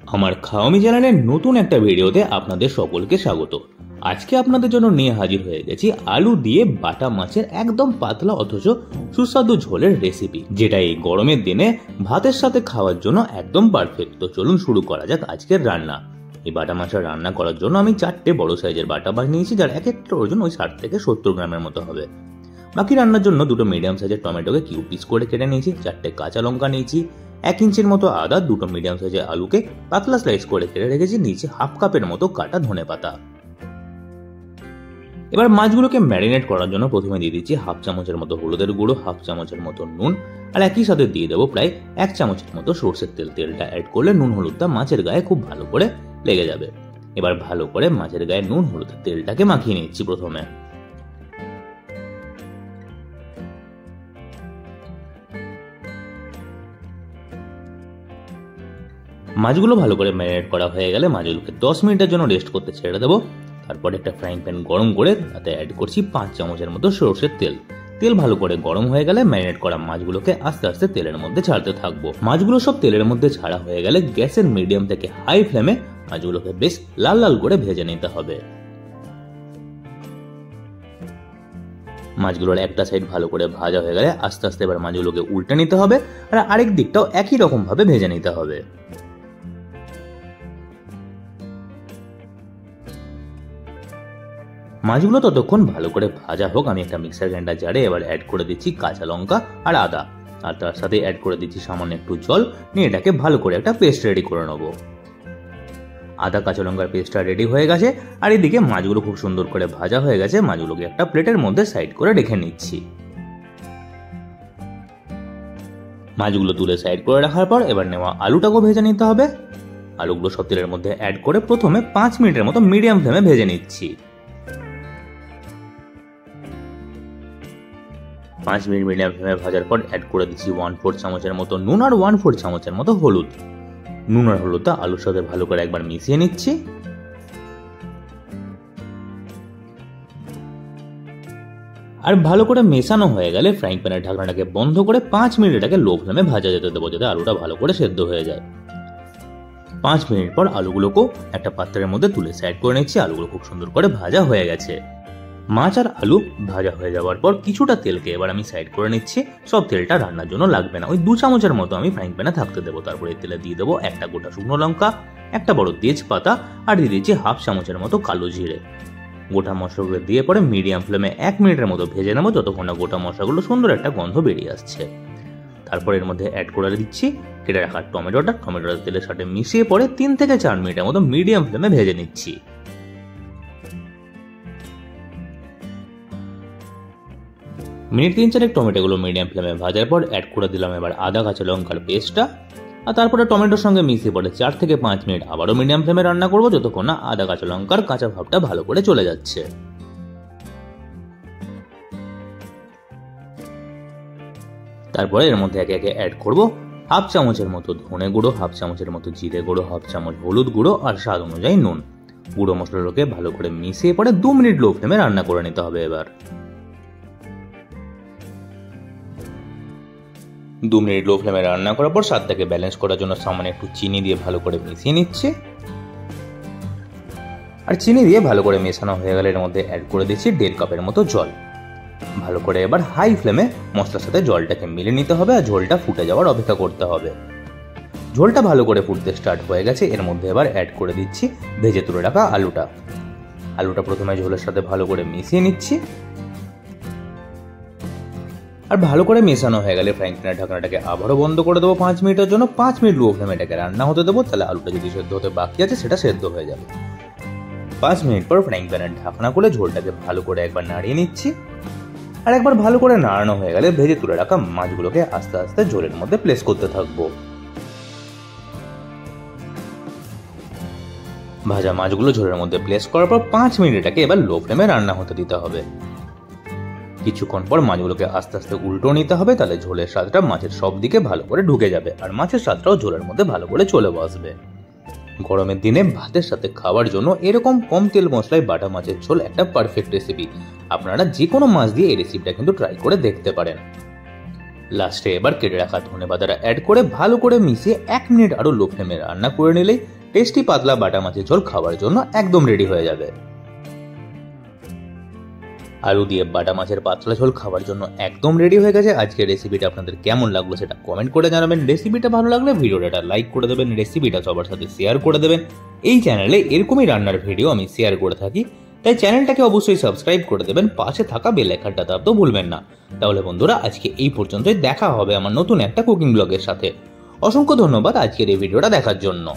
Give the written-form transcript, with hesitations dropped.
আমার খাওয়ামি চ্যানেলের নতুন একটা ভিডিওতে আপনাদের সকলকে স্বাগত। আজকে আপনাদের জন্য নিয়ে হাজির হয়ে গেছি আলু দিয়ে বাটা মাছের একদম পাতলা অথচ সুস্বাদু ঝোলের রেসিপি, যেটা এই গরমের দিনে ভাতের সাথে খাওয়ার জন্য একদম পারফেক্ট। তো চলুন শুরু করা যাক আজকের রান্না। এই বাটা মাছের রান্না করার জন্য আমি 4টে বড় সাইজের বাটা মাছ নিয়েছি, যার এক একটা ওজন ওই 60 থেকে 70 গ্রামের মতো হবে। বাকি রান্নার জন্য দুটো মিডিয়াম সাইজের টমেটোকে কিউব পিস করে কেটে নিয়েছি, 4টে কাঁচা লঙ্কা নিয়েছি, 1 ইঞ্চির মতো আদা, দুটো মিডিয়াম সাইজের আলুকে পাতলা স্লাইস করে কেটে রেখেছি, নিচে হাফ কাপের মতো কাটা ধনেপাতা। এবার মাছগুলোকে ম্যারিনেট করার জন্য প্রথমে দিয়ে দিচ্ছি হাফ চামচের মতো হলুদের গুঁড়ো, হাফ চামচের মতো নুন, আর একই সাথে দিয়ে দেবো প্রায় 1 চামচের মতো সরষের তেল। তেলটা অ্যাড করলে নুন হলুদটা মাছের গায়ে খুব ভালো করে লেগে যাবে। এবার ভালো করে মাছের গায়ে নুন হলুদের তেলটাকে মাখিয়ে নিচ্ছি। প্রথমে মাছগুলো ভালো করে ম্যারিনেট করা হয়ে গেলে মাছগুলোকে 10 মিনিটের জন্য রেস্ট করতে ছেড়ে দেবো। তারপর একটা ফ্রাইং প্যান গরম করে তাতে অ্যাড করছি 5 চামচের মতো সরষের তেল। তেল ভালো করে গরম হয়ে গেলে ম্যারিনেট করা মাছগুলোকে আস্তে আস্তে তেলের মধ্যে ছাড়তে থাকবো। মাছগুলো সব তেলের মধ্যে ছাড়া হয়ে গেলে গ্যাসের মিডিয়াম থেকে হাই ফ্লেমে মাছগুলোকে বেশ লাল লাল করে ভেজে নিতে হবে। মাছগুলোর একটা সাইড ভালো করে ভাজা হয়ে গেলে আস্তে আস্তে এবার মাছগুলোকে উল্টে নিতে হবে, আর আরেক দিকটাও একই রকম ভাবে ভেজে নিতে হবে। মাছগুলো ততক্ষণ ভালো করে ভাজা হোক। আমি একটা মিক্সার গ্রাইন্ডার জারে এবার অ্যাড করে দিচ্ছি কাঁচা লঙ্কা আর আদা, আর তার সাথে অ্যাড করে দিচ্ছি সামান্য একটু জল, নিয়ে এটাকে ভালো করে একটা পেস্ট রেডি করে নেবো। আদা কাঁচা লঙ্কার পেস্টটা রেডি হয়ে গেছে, আর এদিকে মাছগুলো খুব সুন্দর করে ভাজা হয়ে গেছে। মাছগুলোকে একটা প্লেটের মধ্যে সাইড করে রেখে নিচ্ছি। মাছগুলো তুলে সাইড করে রাখার পর এবার নেওয়া আলুটাকেও ভেজে নিতে হবে। আলুগুলো সব তেলের মধ্যে অ্যাড করে প্রথমে 5 মিনিটের মতো মিডিয়াম ফ্লেমে ভেজে নিচ্ছি। 5 মিনিট মিডিয়াম ফ্লেমে ভাজার পর অ্যাড করে দিচ্ছি 1/4 চামচের মতো নুন আর 1/4 চামচের মতো হলুদ। নুন আর হলুদটা আলুর সাথে ভালো করে একবার মিশিয়ে নিচ্ছি। আর ভালো করে মেশানো হয়ে গেলে ফ্রাইং প্যানের ঢাকনাটাকে বন্ধ করে 5 মিনিট এটাকে লো ফ্লেমে ভাজা যেতে দেবো, যাতে আলুটা ভালো করে সেদ্ধ হয়ে যায়। 5 মিনিট পর আলুগুলোকেও একটা পাত্রের মধ্যে তুলে সাইড করে নিচ্ছি। আলুগুলো খুব সুন্দর করে ভাজা হয়ে গেছে। মাছ আর আলু ভাজা হয়ে যাওয়ার পর কিছুটা তেলকে এবার আমি সাইড করে নিচ্ছি। সব তেলটা রান্নার জন্য লাগবে না, ওই 2 চামচের মতো আমি ফ্রাইং প্যানে থাকতে দেবো। তারপরে এই তেলে দিয়ে দেবো একটা গোটা শুকনো লঙ্কা, একটা বড় তেজপাতা, আর দিয়ে দিচ্ছি হাফ চামচের মতো কালো জিরে। গোটা মশলাগুলো দিয়ে পরে মিডিয়াম ফ্লেমে 1 মিনিটের মতো ভেজে নেবো, যতক্ষণ না গোটা মশলাগুলো সুন্দর একটা গন্ধ বেরিয়ে আসছে। তারপর এর মধ্যে অ্যাড করে দিচ্ছি কেটে রাখা টমেটোটা তেলের সাথে মিশিয়ে পরে 3 থেকে 4 মিনিটের মতো মিডিয়াম ফ্লেমে ভেজে নিচ্ছি। মিনিট 3-4 টমেটোগুলো মিডিয়াম ফ্লেমে ভাজার পর অ্যাড করে দিলাম এবার আদা কাঁচা লঙ্কার পেস্টটা, আর তারপরে টমেটোর সঙ্গে মিশিয়ে পরে 4 থেকে 5 মিনিট আবারও মিডিয়াম ফ্লেমে রান্না করবো, যতক্ষণ না আদা কাঁচা লঙ্কার কাঁচা ভাবটা ভালো করে চলে যাচ্ছে। তারপরে এর মধ্যে একে একে অ্যাড করবো হাফ চামচের মতো ধনে গুঁড়ো, হাফ চামচের মতো জিরে গুঁড়ো, হাফ চামচ হলুদ গুঁড়ো, আর স্বাদ অনুযায়ী নুন। গুঁড়ো মশলাগুলোকে ভালো করে মিশিয়ে পরে 2 মিনিট লো ফ্লেমে রান্না করে নিতে হবে। এবার 2 মিনিট লো ফ্লেমে রান্না করার পর স্বাদটাকে ব্যালেন্স করার জন্য সামান্য একটু চিনি দিয়ে ভালো করে মিশিয়ে নিচ্ছে। আর চিনি দিয়ে ভালো করে মেশানো হয়ে গেলে এর মধ্যে অ্যাড করে দিচ্ছি 1.5 কাপের মতো জল। ভালো করে এবার হাই ফ্লেমে মশলার সাথে জলটাকে মিলিয়ে নিতে হবে, আর ঝোলটা ফুটে যাওয়ার অপেক্ষা করতে হবে। ঝোলটা ভালো করে ফুটতে স্টার্ট হয়ে গেছে। এর মধ্যে এবার অ্যাড করে দিচ্ছি ভেজে তুলে রাখা আলুটা প্রথমে ঝোলের সাথে ভালো করে মিশিয়ে নিচ্ছি। আর ভালো করে মেশানো হয়ে গেলে ফ্রাইং প্যানের ঢাকনাটাকে আবারও বন্ধ করে দেবো 5 মিনিটের জন্য। 5 মিনিট লো ফ্লেমে এটাকে রান্না হতে দেবো, তাহলে আলুটা যদি সেদ্ধ হতে বাকি আছে সেটা সেদ্ধ হয়ে যাবে। 5 মিনিট পর ফ্রাইং প্যানের ঢাকনা খুলে ঝোলটাকে ভালো করে একবার নাড়িয়ে নিচ্ছি। আর একবার ভালো করে নাড়ানো হয়ে গেলে ভেজে তুলে রাখা মাছগুলোকে আস্তে আস্তে ঝোলের মধ্যে প্লেস করতে থাকবো। ভাজা মাছগুলো ঝোলের মধ্যে প্লেস করার পর 5 মিনিট এটাকে এবার লো ফ্লেমে রান্না হতে দিতে হবে। কিছুক্ষণ পর মাছগুলোকে আস্তে আস্তে উল্টো নিতে হবে, তাহলে ঝোলের স্বাদটা মাছের সব দিকে ভালো করে ঢুকে যাবে, আর মাছের স্বাদটাও ঝোলের মধ্যে ভালো করে চলে বসবে। গরমের দিনে ভাতের সাথে খাওয়ার জন্য এরকম কম তেল মশলায় বাটা মাছের ঝোল একটা পারফেক্ট রেসিপি। আপনারা যে কোনো মাছ দিয়ে এই রেসিপিটা কিন্তু ট্রাই করে দেখতে পারেন। লাস্টে এবার কেটে রাখা ধনেপাতাটা অ্যাড করে ভালো করে মিশিয়ে 1 মিনিট আরো লো ফ্লেমে রান্না করে নিলেই টেস্টি পাতলা বাটা মাছের ঝোল খাওয়ার জন্য একদম রেডি হয়ে যাবে। আলু দিয়ে বাটা মাছের পাতলা ঝোল খাওয়ার জন্য একদম রেডি হয়ে গেছে। আজকের রেসিপিটা আপনাদের কেমন লাগলো সেটা কমেন্ট করে জানাবেন। রেসিপিটা ভালো লাগলে ভিডিওটা লাইক করে দেবেন, রেসিপিটা সবার সাথে শেয়ার করে দেবেন। এই চ্যানেলে এরকমই রান্নার ভিডিও আমি শেয়ার করে থাকি, তাই চ্যানেলটাকে অবশ্যই সাবস্ক্রাইব করে দেবেন, পাশে থাকা বেল আইকনটা দাবতেও ভুলবেন না। তাহলে বন্ধুরা আজকে এই পর্যন্তই, দেখা হবে আমার নতুন একটা কুকিং ব্লগের সাথে। অসংখ্য ধন্যবাদ আজকের এই ভিডিওটা দেখার জন্য।